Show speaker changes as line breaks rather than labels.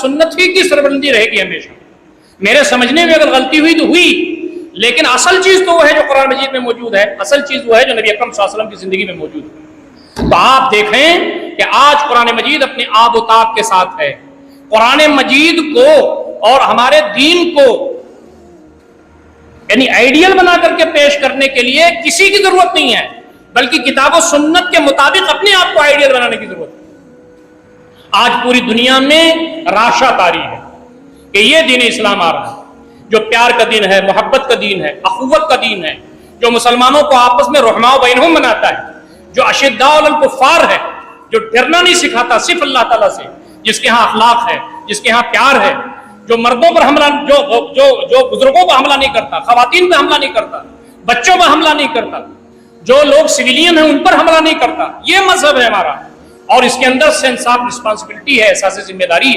سنت ہی کی سربلندی رہے گی ہمیشہ. میرے سمجھنے میں اگر غلطی ہوئی تو ہوئی، لیکن اصل چیز تو وہ ہے جو قرآن مجید میں موجود ہے، اصل چیز وہ ہے جو نبی اکرم صلی اللہ علیہ وسلم کی زندگی میں موجود ہے. تو آپ دیکھیں کہ آج قرآن مجید اپنے آب و تاب کے ساتھ ہے. قرآن مجید کو اور ہمارے دین کو یعنی آئیڈیل بنا کر کے پیش کرنے کے لیے کسی کی ضرورت نہیں ہے، بلکہ کتاب و سنت کے مطابق اپنے آپ کو آئیڈیل بنانے کی ضرورت ہے. آج پوری دنیا میں راشا طاری ہے کہ یہ دین اسلام آ رہا ہے جو پیار کا دین ہے، محبت کا دین ہے، اخوت کا دین ہے، جو مسلمانوں کو آپس میں رحماء بینہم بناتا ہے، جو اشداء علی الکفار ہے، جو ڈرنا نہیں سکھاتا صرف اللہ تعالیٰ سے، جس کے ہاں اخلاق ہے، جس کے ہاں پیار ہے، جو مردوں پر حملہ جو بزرگوں پر حملہ نہیں کرتا، خواتین پہ حملہ نہیں کرتا، بچوں پر حملہ نہیں کرتا، جو لوگ سویلین ہیں ان پر حملہ نہیں کرتا. یہ مذہب ہے ہمارا، اور اس کے اندر سینس آف رسپانسبلٹی ہے، احساس ذمہ داری ہے.